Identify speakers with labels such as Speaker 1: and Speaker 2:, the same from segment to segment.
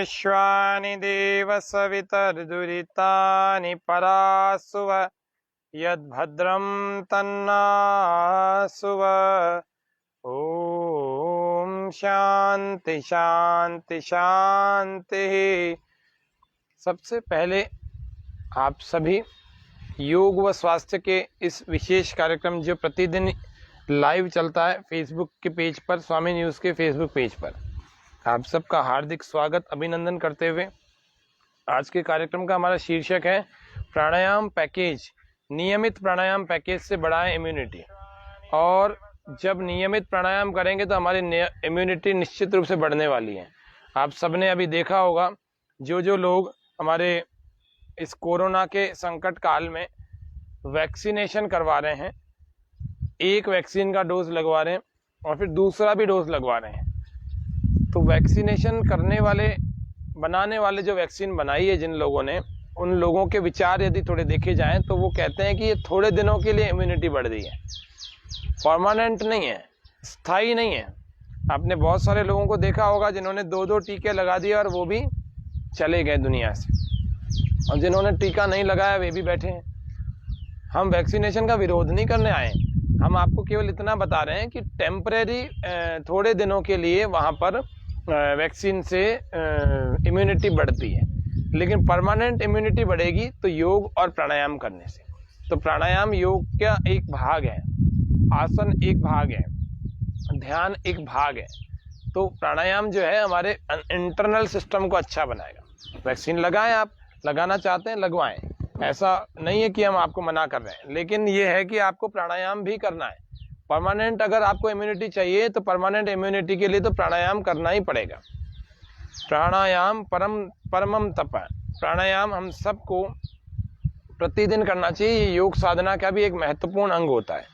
Speaker 1: विश्वानि देव सवितर्दुरितानि परासुव यद्भद्रं तन्नासुव। ओम शांति शांति शांति। सबसे पहले आप सभी योग व स्वास्थ्य के इस विशेष कार्यक्रम जो प्रतिदिन लाइव चलता है फेसबुक के पेज पर, स्वामी न्यूज़ के फेसबुक पेज पर, आप सबका हार्दिक स्वागत अभिनंदन करते हुए आज के कार्यक्रम का हमारा शीर्षक है प्राणायाम पैकेज। नियमित प्राणायाम पैकेज से बढ़ाएं इम्यूनिटी। और जब नियमित प्राणायाम करेंगे तो हमारी इम्यूनिटी निश्चित रूप से बढ़ने वाली है। आप सबने अभी देखा होगा जो लोग हमारे इस कोरोना के संकट काल में वैक्सीनेशन करवा रहे हैं, एक वैक्सीन का डोज लगवा रहे हैं और फिर दूसरा भी डोज लगवा रहे हैं, तो वैक्सीनेशन करने वाले बनाने वाले जो वैक्सीन बनाई है जिन लोगों ने, उन लोगों के विचार यदि थोड़े देखे जाएं तो वो कहते हैं कि ये थोड़े दिनों के लिए इम्यूनिटी बढ़ रही है, परमानेंट नहीं है, स्थायी नहीं है। आपने बहुत सारे लोगों को देखा होगा जिन्होंने 2-2 टीके लगा दिए और वो भी चले गए दुनिया से, और जिन्होंने टीका नहीं लगाया वे भी बैठे हैं। हम वैक्सीनेशन का विरोध नहीं करने आए, हम आपको केवल इतना बता रहे हैं कि टेम्परेरी थोड़े दिनों के लिए वहाँ पर वैक्सीन से इम्यूनिटी बढ़ती है, लेकिन परमानेंट इम्यूनिटी बढ़ेगी तो योग और प्राणायाम करने से। तो प्राणायाम योग का एक भाग है, आसन एक भाग है, ध्यान एक भाग है। तो प्राणायाम जो है हमारे इंटरनल सिस्टम को अच्छा बनाएगा। वैक्सीन लगाएं, आप लगाना चाहते हैं लगवाएं, ऐसा नहीं है कि हम आपको मना कर रहे हैं, लेकिन ये है कि आपको प्राणायाम भी करना है। परमानेंट अगर आपको इम्यूनिटी चाहिए तो परमानेंट इम्यूनिटी के लिए तो प्राणायाम करना ही पड़ेगा। प्राणायाम परमम तप है। प्राणायाम हम सबको प्रतिदिन करना चाहिए। ये योग साधना का भी एक महत्वपूर्ण अंग होता है।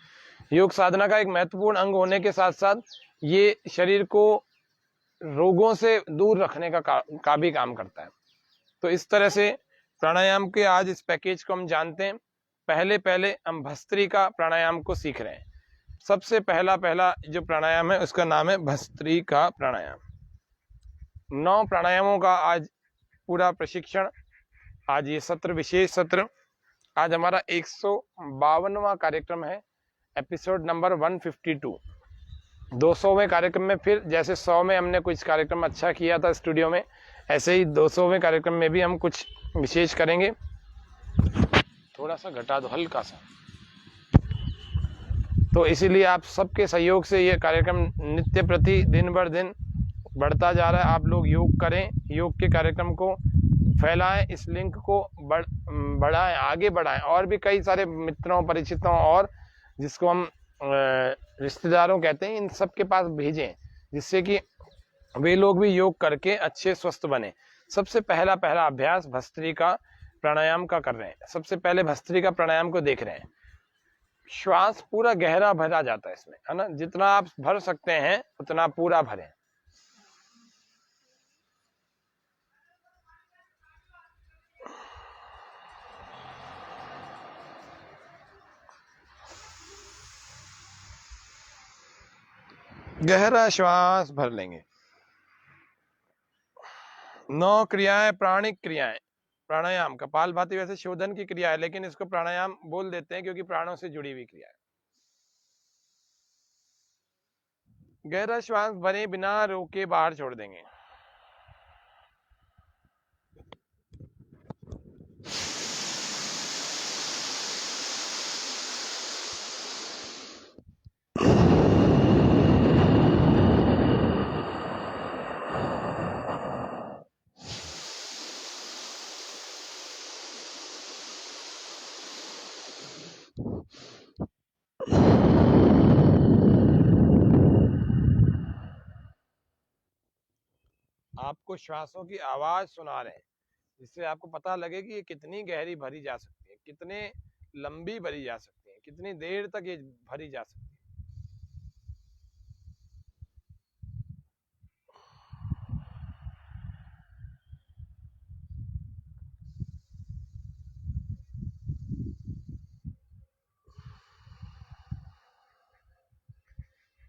Speaker 1: योग साधना का एक महत्वपूर्ण अंग होने के साथ साथ ये शरीर को रोगों से दूर रखने का भी काम करता है। तो इस तरह से प्राणायाम के आज इस पैकेज को हम जानते हैं। पहले हम भस्त्रिका प्राणायाम को सीख रहे हैं। सबसे पहला जो प्राणायाम है उसका नाम है भस्त्रिका प्राणायाम। 9 प्राणायामों का आज पूरा प्रशिक्षण, आज ये सत्र, विशेष सत्र, आज हमारा 152वां कार्यक्रम है, एपिसोड नंबर 152। 200वें कार्यक्रम में फिर जैसे 100 में हमने कुछ कार्यक्रम अच्छा किया था स्टूडियो में, ऐसे ही 200वें कार्यक्रम में भी हम कुछ विशेष करेंगे। थोड़ा सा घटा दो, हल्का सा। तो इसीलिए आप सबके सहयोग से ये कार्यक्रम नित्य प्रति दिन भर दिन बढ़ता जा रहा है। आप लोग योग करें, योग के कार्यक्रम को फैलाएं, इस लिंक को बढ़ाएं, आगे बढ़ाएं, और भी कई सारे मित्रों, परिचितों और जिसको हम रिश्तेदारों कहते हैं, इन सब के पास भेजें, जिससे कि वे लोग भी योग करके अच्छे स्वस्थ बने। सबसे पहला अभ्यास भस्त्रिका प्राणायाम का कर रहे हैं। सबसे पहले भस्त्रिका प्राणायाम को देख रहे हैं। श्वास पूरा गहरा भरा जाता है इसमें, है ना, जितना आप भर सकते हैं उतना पूरा भरें। गहरा श्वास भर लेंगे। 9 क्रियाएं, प्राणिक क्रियाएं। प्राणायाम कपालभाति वैसे शोधन की क्रिया है, लेकिन इसको प्राणायाम बोल देते हैं क्योंकि प्राणों से जुड़ी हुई क्रिया है। गहरा श्वास भरे बिना रोके बाहर छोड़ देंगे। आपको श्वासों की आवाज सुना रहे हैं, जिससे आपको पता लगे कि ये कितनी गहरी भरी जा सकती है, कितने लंबी भरी जा सकती है, कितनी देर तक ये भरी जा सकती है।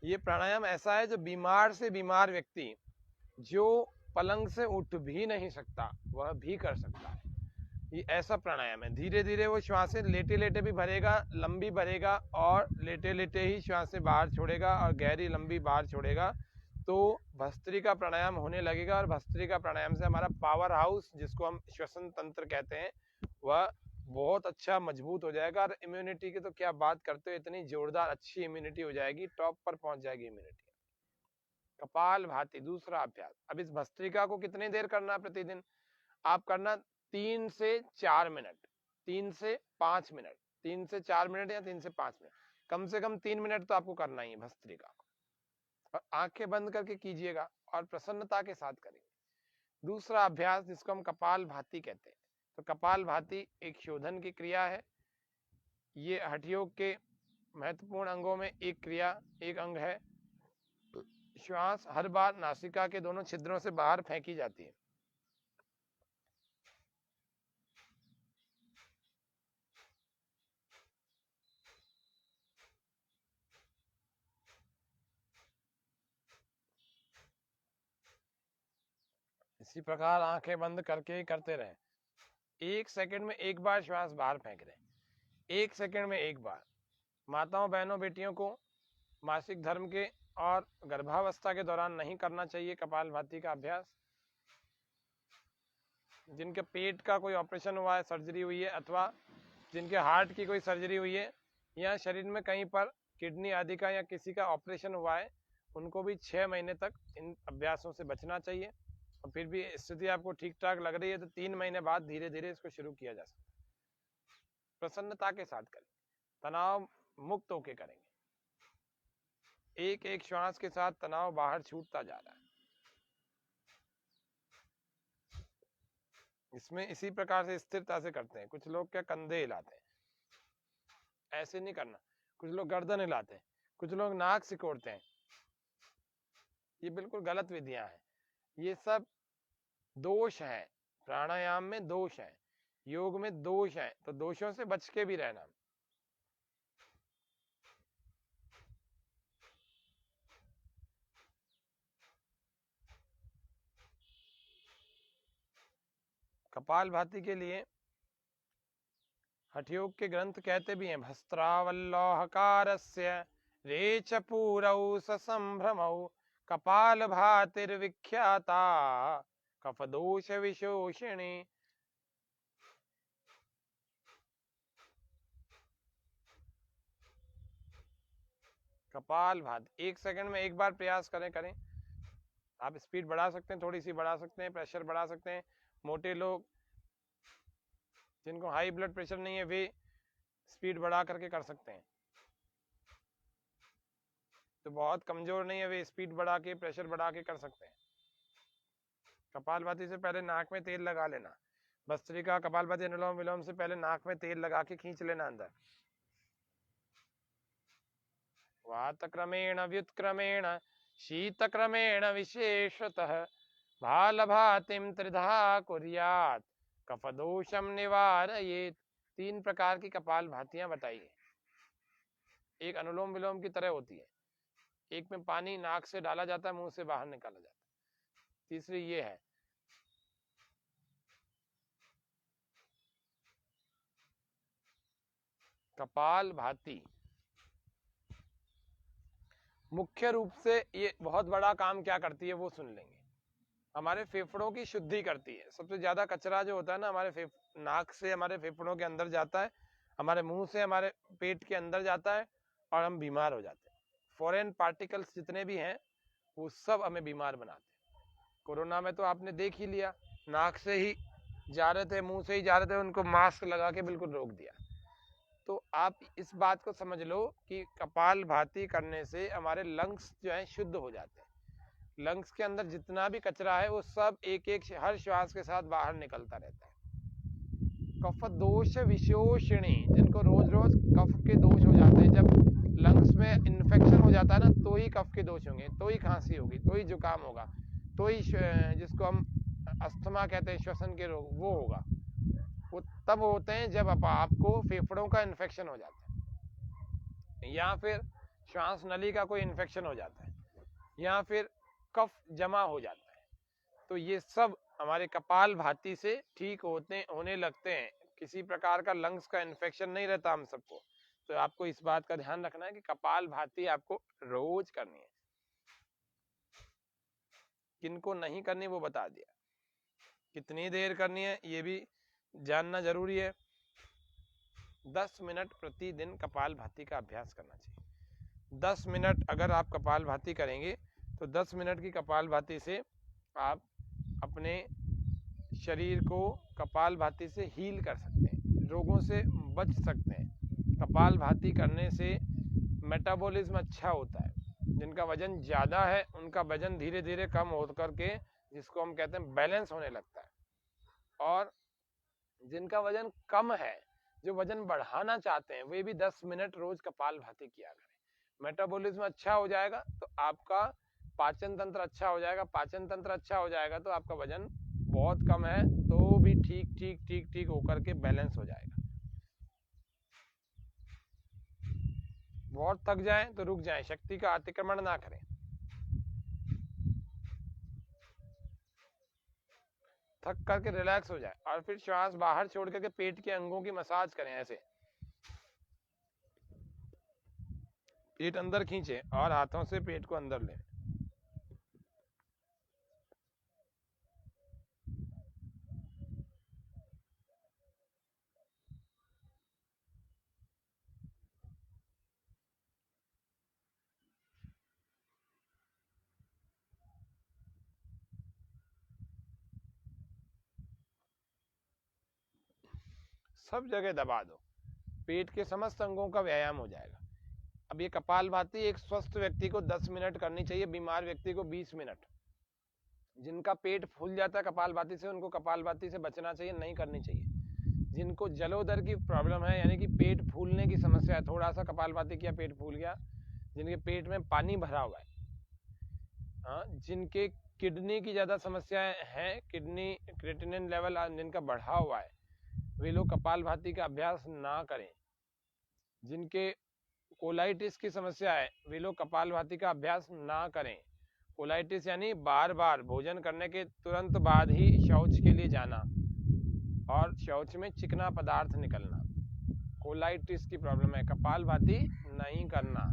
Speaker 1: ये प्राणायाम ऐसा है जो बीमार से बीमार व्यक्ति, जो पलंग से उठ भी नहीं सकता वह भी कर सकता है। ये ऐसा प्राणायाम है। धीरे धीरे वो श्वासें लेटे लेटे भी भरेगा, लंबी भरेगा और लेटे लेटे ही श्वासें बाहर छोड़ेगा और गहरी लंबी बाहर छोड़ेगा। तो भस्त्रिका प्राणायाम होने लगेगा और भस्त्रिका प्राणायाम से हमारा पावर हाउस, जिसको हम श्वसन तंत्र कहते हैं, वह बहुत अच्छा मजबूत हो जाएगा। और इम्यूनिटी की तो क्या बात करते हो, इतनी जोरदार अच्छी इम्यूनिटी हो जाएगी, टॉप पर पहुंच जाएगी इम्यूनिटी। कपाल भाती दूसरा अभ्यास। अब इस भस्त्रिका को कितनी देर करना है प्रतिदिन? आप करना 3 से 4 मिनट, 3 से 5 मिनट, 3 से 4 मिनट या 3 से 5 मिनट, कम से कम 3 मिनट तो आपको करना ही है भस्त्रिका को। और आंखें बंद करके कीजिएगा और प्रसन्नता के साथ करेंगे। दूसरा अभ्यास जिसको हम कपाल भाती कहते हैं। तो कपाल भाती एक शोधन की क्रिया है। ये हठ योग के महत्वपूर्ण अंगों में एक क्रिया, एक अंग है। श्वास हर बार नासिका के दोनों छिद्रों से बाहर फेंकी जाती है। इसी प्रकार आंखें बंद करके ही करते रहें। 1 सेकंड में एक बार श्वास बाहर फेंक रहे हैं, 1 सेकंड में एक बार। माताओं बहनों बेटियों को मासिक धर्म के और गर्भावस्था के दौरान नहीं करना चाहिए कपाल भाती का अभ्यास। जिनके पेट का कोई ऑपरेशन हुआ है, सर्जरी हुई है, अथवा जिनके हार्ट की कोई सर्जरी हुई है, या शरीर में कहीं पर किडनी आदि का या किसी का ऑपरेशन हुआ है, उनको भी 6 महीने तक इन अभ्यासों से बचना चाहिए। और फिर भी स्थिति आपको ठीक ठाक लग रही है तो 3 महीने बाद धीरे धीरे इसको शुरू किया जा सकता है। प्रसन्नता के साथ करें, तनाव मुक्त होके करेंगे। एक एक श्वास के साथ तनाव बाहर छूटता जा रहा है। इसमें इसी प्रकार से स्थिरता से करते हैं। कुछ लोग क्या कंधे हिलाते हैं, ऐसे नहीं करना। कुछ लोग गर्दन हिलाते हैं, कुछ लोग नाक सिकोड़ते हैं। ये बिल्कुल गलत विधियां हैं। ये सब दोष है। प्राणायाम में दोष है, योग में दोष है, तो दोषों से बच के भी रहना। कपाल भाती के लिए हठयोग के ग्रंथ कहते भी हैं, भस्त्रावल्लोहकारस्य रेच पूरौ ससंभ्रमौ कपाल भातिर्विख्याता कफदोष विशोषिणी। कपाल भाती 1 सेकंड में एक बार प्रयास करें। आप स्पीड बढ़ा सकते हैं, थोड़ी सी बढ़ा सकते हैं, प्रेशर बढ़ा सकते हैं। मोटे लोग जिनको हाई ब्लड प्रेशर नहीं है वे स्पीड बढ़ा करके कर सकते हैं। तो बहुत कमजोर नहीं है वे स्पीड बढ़ा के, प्रेशर बढ़ा के कर सकते हैं। कपालभाति से पहले नाक में तेल लगा लेना। भस्त्रिका कपालभाति अनुलोम विलोम से पहले नाक में तेल लगा के खींच लेना अंदर। वातक्रमेण व्युत्क्रमेण शीतक्रमेण विशेषतः भालभातिम त्रिधा कुर्यात् कफदोषम निवारयेत्। 3 प्रकार की कपाल भातियां बताई है। एक अनुलोम विलोम की तरह होती है, एक में पानी नाक से डाला जाता है, मुंह से बाहर निकाला जाता है। तीसरी ये है। कपाल भाती मुख्य रूप से ये बहुत बड़ा काम क्या करती है वो सुन लेंगे। हमारे फेफड़ों की शुद्धि करती है। सबसे ज्यादा कचरा जो होता है ना हमारे नाक से हमारे फेफड़ों के अंदर जाता है, हमारे मुंह से हमारे पेट के अंदर जाता है और हम बीमार हो जाते हैं। फॉरेन पार्टिकल्स जितने भी हैं वो सब हमें बीमार बनाते हैं। कोरोना में तो आपने देख ही लिया, नाक से ही जा रहे थे, मुंह से ही जा रहे थे, उनको मास्क लगा के बिल्कुल रोक दिया। तो आप इस बात को समझ लो कि कपाल भाती करने से हमारे लंग्स जो हैं शुद्ध हो जाते हैं। लंग्स के अंदर जितना भी कचरा है वो सब एक एक हर श्वास के साथ बाहर निकलता रहता है। कफ दोष विशोषिणी, जिनको रोज रोज कफ के दोष हो जाते हैं, जब लंग्स में इन्फेक्शन हो जाता है ना तो ही कफ के दोष होंगे, तो ही खांसी होगी, तो ही जुकाम होगा, तो ही जिसको हम अस्थमा कहते हैं श्वसन के रोग वो होगा। वो तब होते हैं जब आपको फेफड़ों का इन्फेक्शन हो जाता है, या फिर श्वास नली का कोई इन्फेक्शन हो जाता है, या फिर कफ जमा हो जाता है, तो ये सब हमारे कपाल भाती से ठीक होने लगते हैं। किसी प्रकार का लंग्स का इन्फेक्शन नहीं रहता हम सबको। तो आपको इस बात का ध्यान रखना है कि कपाल भाती आपको रोज करनी है। किनको नहीं करनी वो बता दिया, कितनी देर करनी है ये भी जानना जरूरी है। 10 मिनट प्रतिदिन कपाल भाती का अभ्यास करना चाहिए। 10 मिनट अगर आप कपाल भाती करेंगे तो 10 मिनट की कपाल भाती से आप अपने शरीर को कपाल भाती से हील कर सकते हैं, रोगों से बच सकते हैं। कपाल भाती करने से मेटाबॉलिज्म अच्छा होता है। जिनका वजन ज़्यादा है उनका वजन धीरे धीरे कम हो करके, जिसको हम कहते हैं, बैलेंस होने लगता है। और जिनका वजन कम है, जो वजन बढ़ाना चाहते हैं, वे भी 10 मिनट रोज कपाल भाती किया करें। मेटाबॉलिज्म अच्छा हो जाएगा तो आपका पाचन तंत्र अच्छा हो जाएगा। पाचन तंत्र अच्छा हो जाएगा तो आपका वजन बहुत कम है तो भी ठीक ठीक ठीक ठीक होकर के बैलेंस हो जाएगा। बहुत थक जाएं तो रुक जाएं, शक्ति का अतिक्रमण ना करें। थक करके रिलैक्स हो जाए और फिर श्वास बाहर छोड़ करके पेट के अंगों की मसाज करें। ऐसे पेट अंदर खींचे और हाथों से पेट को अंदर लें। सब जगह दबा दो, पेट के समस्त अंगों का व्यायाम हो जाएगा। अब ये कपाल भाती एक स्वस्थ व्यक्ति को 10 मिनट करनी चाहिए, बीमार व्यक्ति को 20 मिनट। जिनका पेट फूल जाता है कपाल भाती से, उनको कपाल भाती से बचना चाहिए, नहीं करनी चाहिए। जिनको जलोदर की प्रॉब्लम है, यानी कि पेट फूलने की समस्या है, थोड़ा सा कपाल भाती किया पेट फूल गया, जिनके पेट में पानी भरा हुआ है, हाँ, जिनके किडनी की ज्यादा समस्याएं हैं, किडनी क्रिएटिनिन लेवल जिनका बढ़ा हुआ है, वे लोग कपाल भाती का अभ्यास ना करें। जिनके कोलाइटिस की समस्या है वे लोग कपाल भाती का अभ्यास ना करें। कोलाइटिस यानी बार बार भोजन करने के तुरंत बाद ही शौच के लिए जाना और शौच में चिकना पदार्थ निकलना, कोलाइटिस की प्रॉब्लम है, कपाल भाती नहीं करना।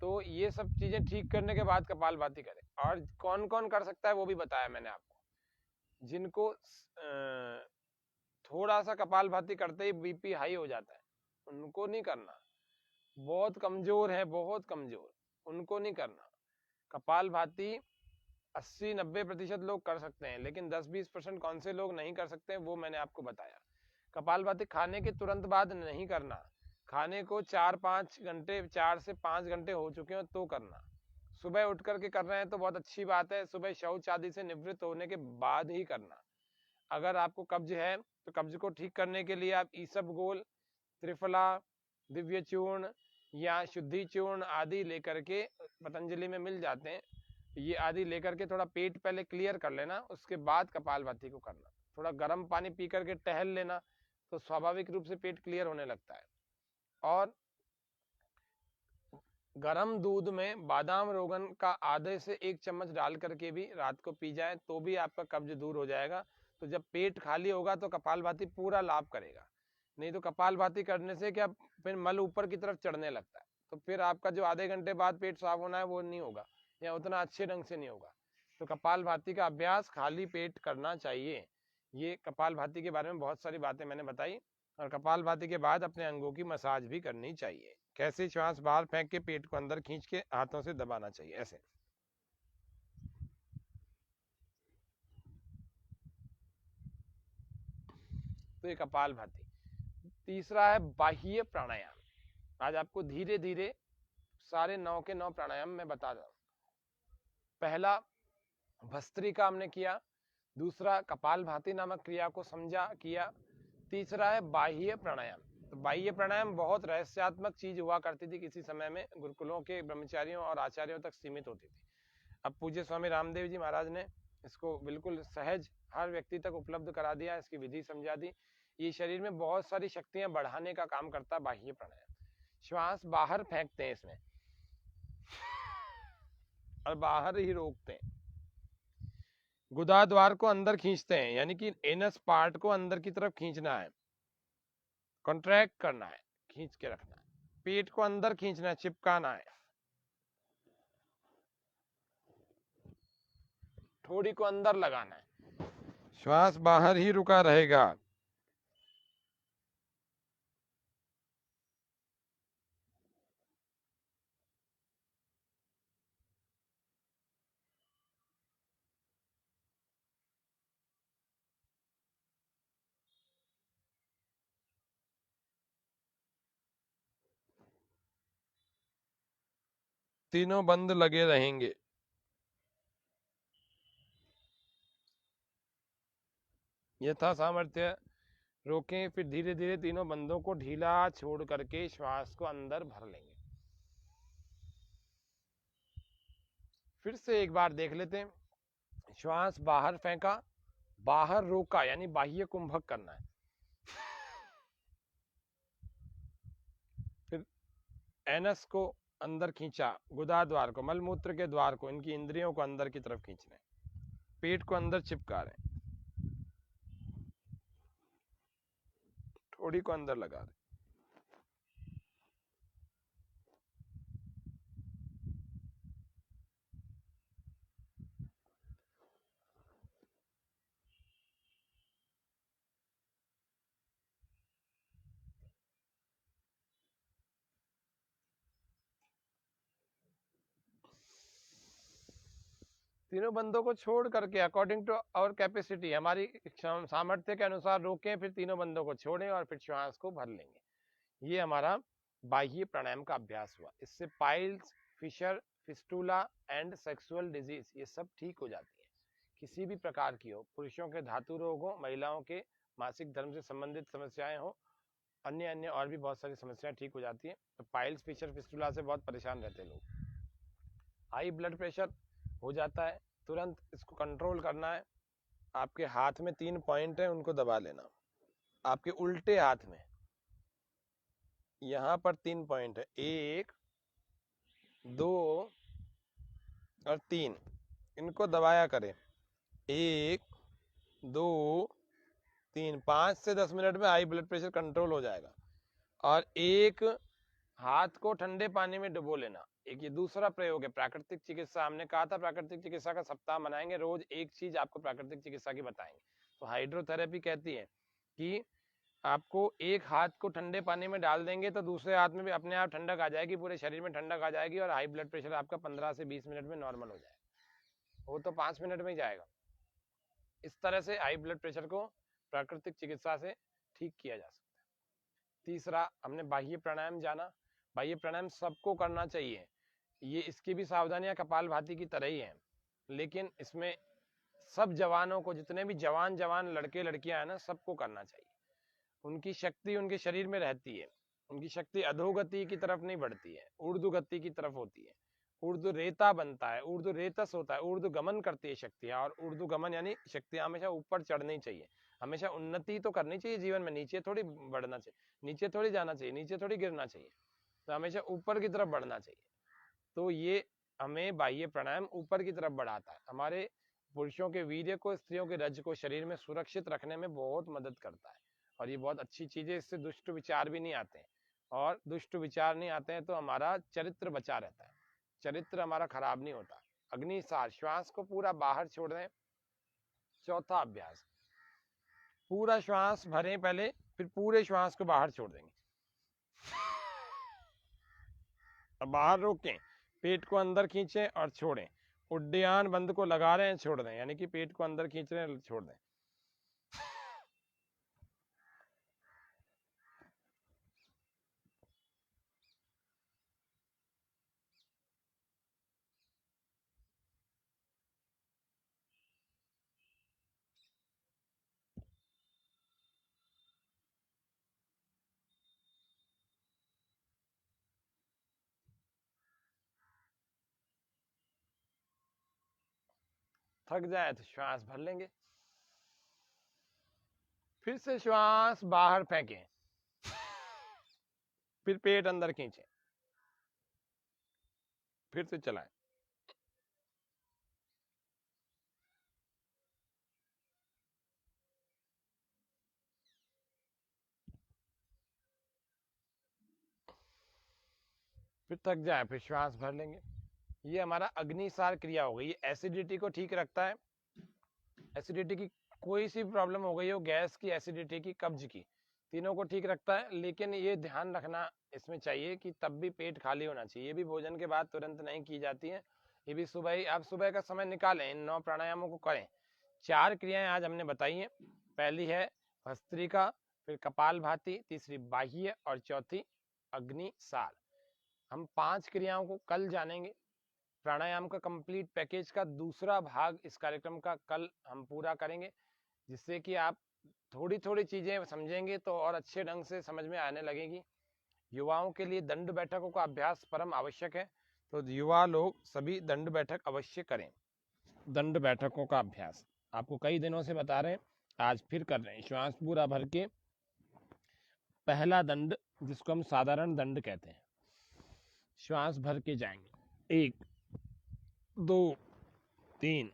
Speaker 1: तो ये सब चीजें ठीक करने के बाद कपाल भाती करें। और कौन कौन कर सकता है वो भी बताया मैंने आपको। जिनको थोड़ा सा कपाल भाती करते ही बीपी हाई हो जाता है, उनको नहीं करना। बहुत कमजोर है, बहुत कमजोर, उनको नहीं करना। कपाल भाती 80-90% लोग कर सकते हैं, लेकिन 10-20% कौन से लोग नहीं कर सकते हैं वो मैंने आपको बताया। कपाल भाती खाने के तुरंत बाद नहीं करना, खाने को 4-5 घंटे, 4 से 5 घंटे हो चुके हो तो करना। सुबह उठ करके कर रहे हैं तो बहुत अच्छी बात है, सुबह शौच आदि से निवृत्त होने के बाद ही करना। अगर आपको कब्ज है तो कब्ज को ठीक करने के लिए आप ईसबगोल, त्रिफला, दिव्य चूर्ण या शुद्धि चूर्ण आदि लेकर के, पतंजलि में मिल जाते हैं, ये आदि लेकर के थोड़ा पेट पहले क्लियर कर लेना, उसके बाद कपाल भाती को करना। थोड़ा गर्म पानी पी करके टहल लेना तो स्वाभाविक रूप से पेट क्लियर होने लगता है। और गर्म दूध में बादाम रोगन का आधे से 1 चम्मच डाल करके भी रात को पी जाए तो भी आपका कब्ज दूर हो जाएगा। तो जब पेट खाली होगा तो कपाल भाती पूरा लाभ करेगा। नहीं तो कपाल भाती करने से क्या, फिर मल ऊपर की तरफ चढ़ने लगता है, तो फिर आपका जो आधे घंटे बाद पेट साफ होना है वो नहीं होगा या उतना अच्छे ढंग से नहीं होगा। तो कपाल भाती का अभ्यास खाली पेट करना चाहिए। ये कपाल भाती के बारे में बहुत सारी बातें मैंने बताई। और कपाल भाती के बाद अपने अंगों की मसाज भी करनी चाहिए। कैसे? श्वास बाहर फेंक के पेट को अंदर खींच के हाथों से दबाना चाहिए, ऐसे। तो ये कपाल भाती। तीसरा है बाह्य प्राणायाम। आज आपको धीरे धीरे सारे 9 के 9 प्राणायाम मैं बता रहा हूं। पहला भस्त्रिका हमने किया, दूसरा कपाल भाती नामक क्रिया को समझा किया, तीसरा है बाह्य प्राणायाम। तो बाह्य प्राणायाम बहुत रहस्यात्मक चीज हुआ करती थी किसी समय में, गुरुकुलों के ब्रह्मचारियों और आचार्यों तक सीमित होती थी। अब पूज्य स्वामी रामदेव जी महाराज ने इसको बिल्कुल सहज हर व्यक्ति तक उपलब्ध करा दिया, इसकी विधि समझा दी। ये शरीर में बहुत सारी शक्तियां बढ़ाने का काम करता है बाह्य प्राणायाम। श्वास बाहर फेंकते हैं इसमें और बाहर ही रोकते हैं। गुदाद्वार को अंदर खींचते हैं, यानी कि एनस पार्ट को अंदर की तरफ खींचना है, कॉन्ट्रैक्ट करना है, खींच के रखना है। पेट को अंदर खींचना है, चिपकाना है। ठोड़ी को अंदर लगाना है, श्वास बाहर ही रुका रहेगा। तीनों बंद लगे रहेंगे। यथा सामर्थ्य रोकें, फिर धीरे धीरे तीनों बंदों को ढीला छोड़ करके श्वास को अंदर भर लेंगे। फिर से एक बार देख लेते हैं। श्वास बाहर फेंका, बाहर रोका, यानी बाह्य कुंभक करना है। फिर एनस को अंदर खींचा, गुदाद्वार को, मलमूत्र के द्वार को, इनकी इंद्रियों को अंदर की तरफ खींच रहे हैं। पेट को अंदर चिपका रहे हैं, ठोड़ी को अंदर लगा रहे हैं। तीनों बंदों को छोड़ करके अकॉर्डिंग टू आवर कैपेसिटी, हमारी सामर्थ्य के अनुसार रोकें, फिर तीनों बंदों को छोड़ें और फिर श्वास को भर लेंगे। ये हमारा बाह्य प्राणायाम का अभ्यास हुआ। इससे piles, fissure, fistula and sexual disease ये सब ठीक हो जाती है। किसी भी प्रकार की हो, पुरुषों के धातु रोग हो, महिलाओं के मासिक धर्म से संबंधित समस्याएं हो, अन्य अन्य और भी बहुत सारी समस्याएं ठीक हो जाती है। तो पाइल्स, फिशर, फिस्टूला से बहुत परेशान रहते हैं लोग। हाई ब्लड प्रेशर हो जाता है, तुरंत इसको कंट्रोल करना है। आपके हाथ में 3 पॉइंट है, उनको दबा लेना। आपके उल्टे हाथ में यहाँ पर 3 पॉइंट है, 1, 2 और 3, इनको दबाया करें। 1, 2, 3, 5 से 10 मिनट में हाई ब्लड प्रेशर कंट्रोल हो जाएगा। और एक हाथ को ठंडे पानी में डुबो लेना। एक ये दूसरा प्रयोग है प्राकृतिक चिकित्सा। हमने कहा था प्राकृतिक चिकित्सा का सप्ताह मनाएंगे, रोज एक चीज आपको प्राकृतिक चिकित्सा की बताएंगे। तो हाइड्रोथेरेपी कहती है कि आपको एक हाथ को ठंडे पानी में डाल देंगे तो दूसरे हाथ में भी अपने आप ठंडक आ जाएगी, पूरे शरीर में ठंडक आ जाएगी और हाई ब्लड प्रेशर आपका 15 से 20 मिनट में नॉर्मल हो जाएगा। वो तो 5 मिनट में ही जाएगा। इस तरह से हाई ब्लड प्रेशर को प्राकृतिक चिकित्सा से ठीक किया जा सकता है। तीसरा, हमने बाह्य प्राणायाम जाना। बाह्य प्राणायाम सबको करना चाहिए। ये इसकी भी सावधानियां कपालभाति की तरह ही हैं, लेकिन इसमें सब जवानों को, जितने भी जवान लड़के लड़कियां हैं ना, सबको करना चाहिए। उनकी शक्ति उनके शरीर में रहती है। उनकी शक्ति अधोगति की तरफ नहीं बढ़ती है, ऊर्ध्व गति की तरफ होती है। ऊर्ध्व रेता बनता है, ऊर्ध्व रेतस होता है, ऊर्ध्व गमन करती है शक्तियां। और ऊर्ध्व गमन यानी शक्तियां हमेशा ऊपर चढ़नी चाहिए, हमेशा उन्नति तो करनी चाहिए जीवन में, नीचे थोड़ी बढ़ना चाहिए, नीचे थोड़ी जाना चाहिए, नीचे थोड़ी गिरना चाहिए, तो हमेशा ऊपर की तरफ बढ़ना चाहिए। तो ये हमें बाह्य प्राणायाम ऊपर की तरफ बढ़ाता है। हमारे पुरुषों के वीर्य को, स्त्रियों के रज को शरीर में सुरक्षित रखने में बहुत मदद करता है। और ये बहुत अच्छी चीज है, इससे दुष्ट विचार भी नहीं आते हैं। और दुष्ट विचार नहीं आते हैं तो हमारा चरित्र बचा रहता है, चरित्र हमारा खराब नहीं होता। अग्निसार, श्वास को पूरा बाहर छोड़ दें। चौथा अभ्यास, पूरा श्वास भरें पहले, फिर पूरे श्वास को बाहर छोड़ देंगे और बाहर रोकें, पेट को अंदर खींचें और छोड़ें। उड्डयन बंद को लगा रहे हैं, छोड़ दें, यानी कि पेट को अंदर खींच रहे हैं, छोड़ दें। थक जाए तो श्वास भर लेंगे, फिर से श्वास बाहर फेंकें, फिर पेट अंदर खींचें, फिर से चलाएं। फिर थक जाए फिर श्वास भर लेंगे। ये हमारा अग्निसार क्रिया हो गई। ये एसिडिटी को ठीक रखता है। एसिडिटी की कोई सी प्रॉब्लम हो गई हो, गैस की, एसिडिटी की, कब्ज की, तीनों को ठीक रखता है। लेकिन ये ध्यान रखना इसमें चाहिए कि तब भी पेट खाली होना चाहिए। ये भी भोजन के बाद तुरंत नहीं की जाती है। ये भी सुबह ही, आप सुबह का समय निकालें, इन 9 प्राणायामों को करें। 4 क्रियाएं आज हमने बताई हैं। पहली है भस्त्रिका, फिर कपालभाति, तीसरी बाह्य और चौथी अग्निसार। हम 5 क्रियाओं को कल जानेंगे। प्राणायाम का कंप्लीट पैकेज का दूसरा भाग इस कार्यक्रम का कल हम पूरा करेंगे, जिससे कि आप थोड़ी थोड़ी चीजें समझेंगे तो और अच्छे ढंग से समझ में आने लगेगी। युवाओं के लिए दंड बैठकों का अभ्यास परम आवश्यक है, तो युवा लोग सभी दंड बैठक अवश्य करें। दंड बैठकों का अभ्यास आपको कई दिनों से बता रहे हैं, आज फिर कर रहे हैं। श्वास पूरा भर के पहला दंड, जिसको हम साधारण दंड कहते हैं, श्वास भर के जाएंगे। 1 2 3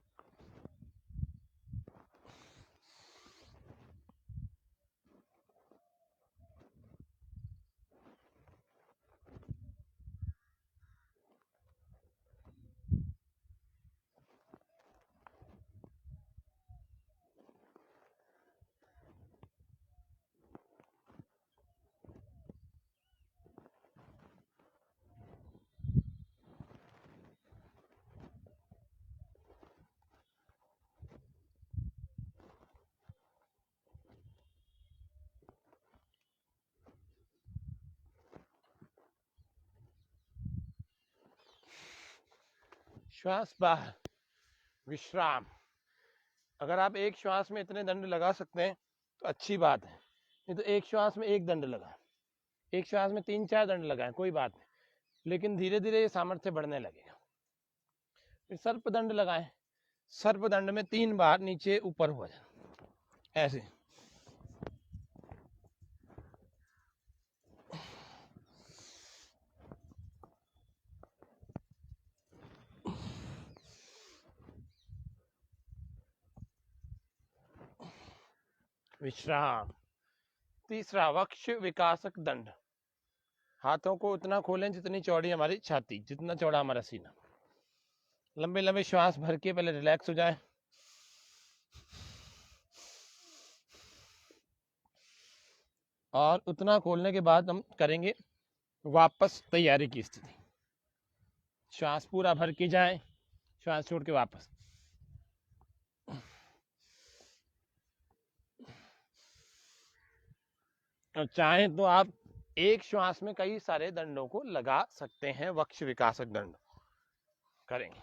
Speaker 1: श्वास बाहर, विश्राम। अगर आप एक श्वास में इतने दंड लगा सकते हैं तो अच्छी बात है, नहीं तो एक श्वास में एक दंड लगाएं, एक श्वास में 3-4 दंड लगाएं, कोई बात नहीं, लेकिन धीरे धीरे ये सामर्थ्य बढ़ने लगेगा। फिर सर्प दंड लगाएं। सर्प दंड में 3 बार नीचे ऊपर हो जाए, ऐसे। विश्राम। तीसरा वक्ष विकासक दंड। हाथों को उतना खोलें जितनी चौड़ी हमारी छाती, जितना चौड़ा हमारा सीना। लंबे लंबे श्वास भर के पहले रिलैक्स हो जाए, और उतना खोलने के बाद हम करेंगे वापस तैयारी की स्थिति। श्वास पूरा भर के जाए, श्वास छोड़ के वापस। और चाहें तो आप एक श्वास में कई सारे दंडों को लगा सकते हैं। वक्ष विकासक दंड करेंगे,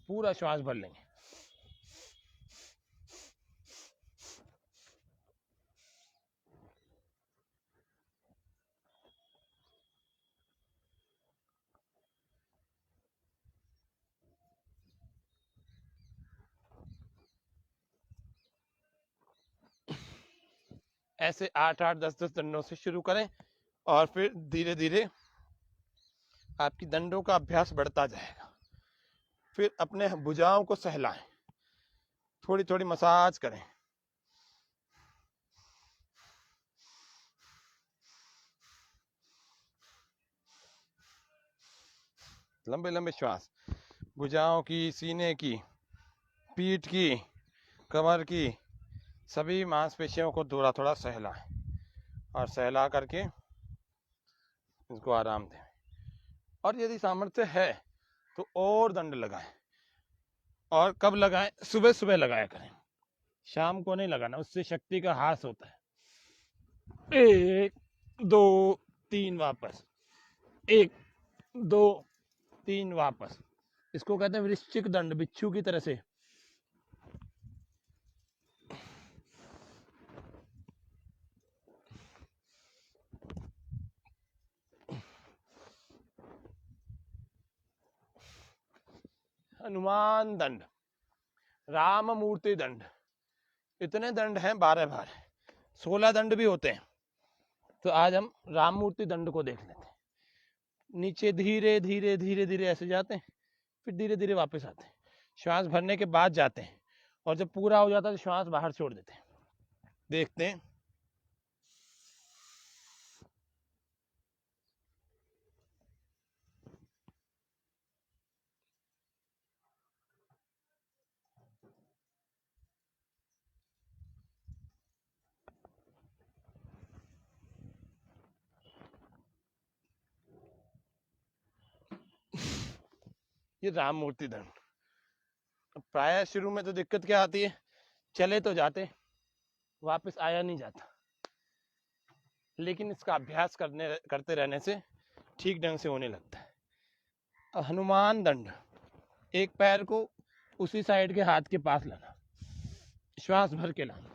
Speaker 1: पूरा श्वास भर लेंगे। ऐसे 8-8 10-10 दंडों से शुरू करें, और फिर धीरे धीरे आपकी दंडों का अभ्यास बढ़ता जाएगा। फिर अपने भुजाओं को सहलाएं, थोड़ी थोड़ी मसाज करें। लंबे लंबे श्वास, भुजाओं की, सीने की, पीठ की, कमर की, सभी मांसपेशियों को थोड़ा थोड़ा सहलाएं, और सहला करके इसको आराम दें। और यदि सामर्थ्य है तो और दंड लगाएं। और कब लगाएं? सुबह सुबह लगाया करें, शाम को नहीं लगाना, उससे शक्ति का ह्रास होता है। 1 2 3 वापस, 1 2 3 वापस। इसको कहते हैं वृश्चिक दंड, बिच्छू की तरह से। हनुमान दंड, राम मूर्ति दंड। इतने दंड हैं, 12 16 दंड भी होते हैं। तो आज हम राम मूर्ति दंड को देख लेते हैं। नीचे धीरे धीरे धीरे धीरे ऐसे जाते हैं, फिर धीरे धीरे वापस आते हैं। श्वास भरने के बाद जाते हैं, और जब पूरा हो जाता है तो श्वास बाहर छोड़ देते हैं। देखते हैं। ये राम मूर्ति दंड। प्राय शुरू में तो दिक्कत क्या आती है, चले तो जाते, वापस आया नहीं जाता, लेकिन इसका अभ्यास करते रहने से ठीक ढंग से होने लगता है। हनुमान दंड, एक पैर को उसी साइड के हाथ के पास लाना, श्वास भर के लाना,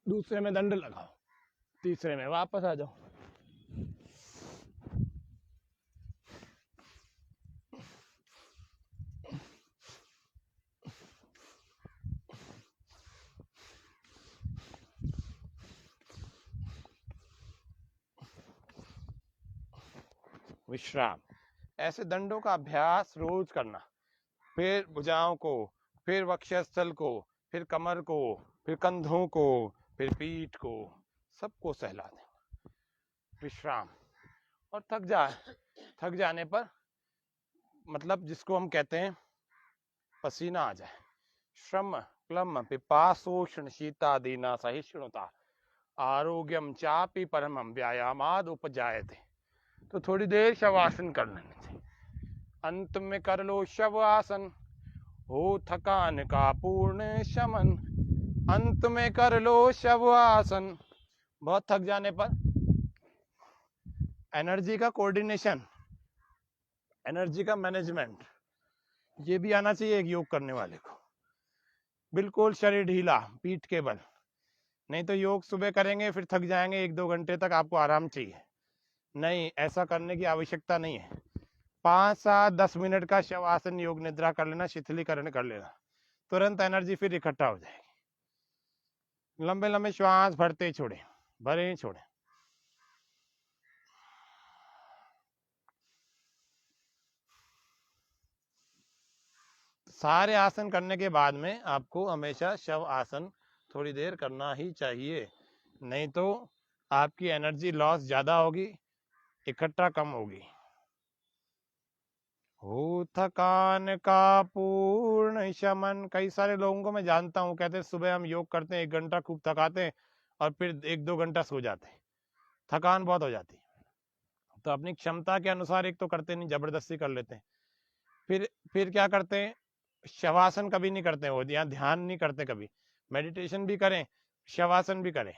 Speaker 1: दूसरे में दंड लगाओ, तीसरे में वापस आ जाओ। विश्राम। ऐसे दंडों का अभ्यास रोज करना, फिर भुजाओं को, फिर वक्षस्थल को, फिर कमर को, फिर कंधों को, फिर पीठ को, सबको सहला दें। विश्राम। और थक जाने पर, मतलब जिसको हम कहते हैं पसीना आ जाए, श्रम क्लम पिपासोषण शीतादीना सहिष्णुता आरोग्यम चापि परमम व्यायामाद उपजायते, तो थोड़ी देर शवासन कर लेने चाहिए। अंत में कर लो शवासन, हो थकान का पूर्ण शमन। अंत में कर लो शवासन। बहुत थक जाने पर एनर्जी का कोऑर्डिनेशन, एनर्जी का मैनेजमेंट, ये भी आना चाहिए एक योग करने वाले को। बिल्कुल शरीर ढीला, पीठ के बल, नहीं तो योग सुबह करेंगे फिर थक जाएंगे, 1-2 घंटे तक आपको आराम चाहिए। नहीं, ऐसा करने की आवश्यकता नहीं है। 5-7-10 मिनट का शवासन योग निद्रा कर लेना, शिथिलीकरण कर लेना, तुरंत एनर्जी फिर इकट्ठा हो जाएगी। लंबे लंबे श्वास भरते छोड़े, भरे छोड़े। सारे आसन करने के बाद में आपको हमेशा शव आसन थोड़ी देर करना ही चाहिए, नहीं तो आपकी एनर्जी लॉस ज्यादा होगी, इकट्ठा कम होगी। हो थकान का पूर्ण शमन। कई सारे लोगों को मैं जानता हूँ, कहते हैं सुबह हम योग करते हैं, 1 घंटा खूब थकाते हैं और फिर 1-2 घंटा सो जाते हैं, थकान बहुत हो जाती है। तो अपनी क्षमता के अनुसार एक तो करते नहीं, जबरदस्ती कर लेते हैं। फिर क्या करते हैं, शवासन कभी नहीं करते हो, या ध्यान नहीं करते कभी। मेडिटेशन भी करें, शवासन भी करें,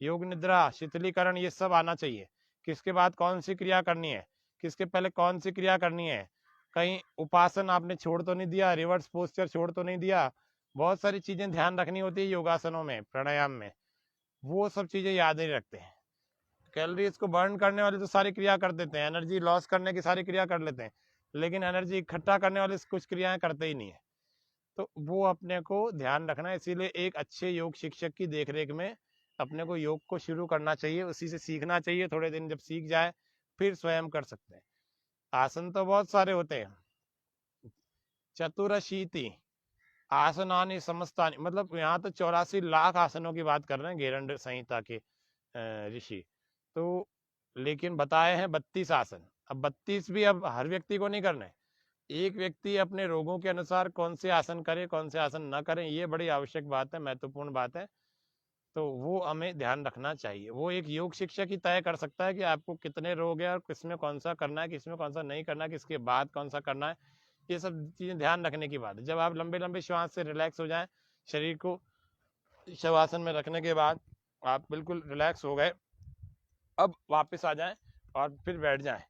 Speaker 1: योग निद्रा, शीतलीकरण, ये सब आना चाहिए। किसके बाद कौन सी क्रिया करनी है, किसके पहले कौन सी क्रिया करनी है, कहीं उपासन आपने छोड़ तो नहीं दिया, रिवर्स पोस्चर छोड़ तो नहीं दिया। बहुत सारी चीजें ध्यान रखनी होती है योगासनों में, प्राणायाम में, वो सब चीजें याद नहीं रखते हैं। कैलोरीज को बर्न करने वाली तो सारी क्रिया कर देते हैं, एनर्जी लॉस करने की सारी क्रिया कर लेते हैं, लेकिन एनर्जी इकट्ठा करने वाली कुछ क्रियाएं करते ही नहीं है। तो वो अपने को ध्यान रखना है। इसीलिए एक अच्छे योग शिक्षक की देखरेख में अपने को योग को शुरू करना चाहिए, उसी से सीखना चाहिए। थोड़े दिन जब सीख जाए फिर स्वयं कर सकते हैं। आसन तो बहुत सारे होते हैं, चतुरशीति आसनानि समस्तानि, मतलब यहाँ तो 84 लाख आसनों की बात कर रहे हैं गेरंड संहिता के ऋषि तो, लेकिन बताए हैं 32 आसन। अब 32 भी अब हर व्यक्ति को नहीं करना है, एक व्यक्ति अपने रोगों के अनुसार कौन से आसन करे, कौन से आसन ना करें, ये बड़ी आवश्यक बात है, महत्वपूर्ण बात है। तो वो हमें ध्यान रखना चाहिए। वो एक योग शिक्षक ही तय कर सकता है कि आपको कितने रोग है और किसमें कौन सा करना है, किसमें कौन सा नहीं करना है, किसके बाद कौन सा करना है। ये सब चीजें ध्यान रखने की बात है। जब आप लंबे लंबे श्वास से रिलैक्स हो जाएं, शरीर को शवासन में रखने के बाद आप बिल्कुल रिलैक्स हो गए, अब वापस आ जाएं और फिर बैठ जाएं।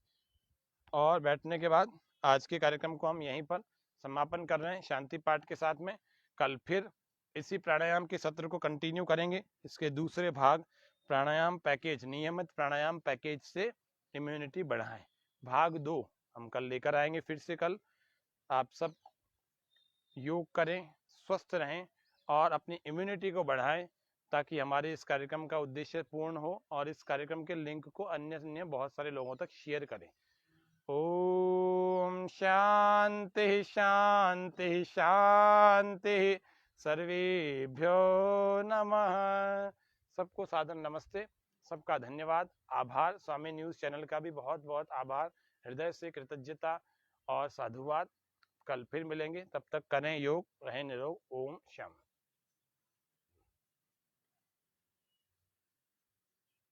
Speaker 1: और बैठने के बाद आज के कार्यक्रम को हम यहीं पर समापन कर रहे हैं शांति पाठ के साथ में। कल फिर इसी प्राणायाम के सत्र को कंटिन्यू करेंगे। इसके दूसरे भाग प्राणायाम पैकेज, नियमित प्राणायाम पैकेज से इम्यूनिटी बढ़ाएं, भाग 2 हम कल लेकर आएंगे। फिर से कल आप सब योग करें, स्वस्थ रहें और अपनी इम्यूनिटी को बढ़ाएं, ताकि हमारे इस कार्यक्रम का उद्देश्य पूर्ण हो और इस कार्यक्रम के लिंक को अन्य बहुत सारे लोगों तक शेयर करें। ओम शांति शांति शांति, सर्वेभ्यो नमः। सबको सादर नमस्ते, सबका धन्यवाद, आभार। स्वामी न्यूज चैनल का भी बहुत बहुत आभार, हृदय से कृतज्ञता और साधुवाद। कल फिर मिलेंगे, तब तक करें योग, रहें निरोग। ओम शांति।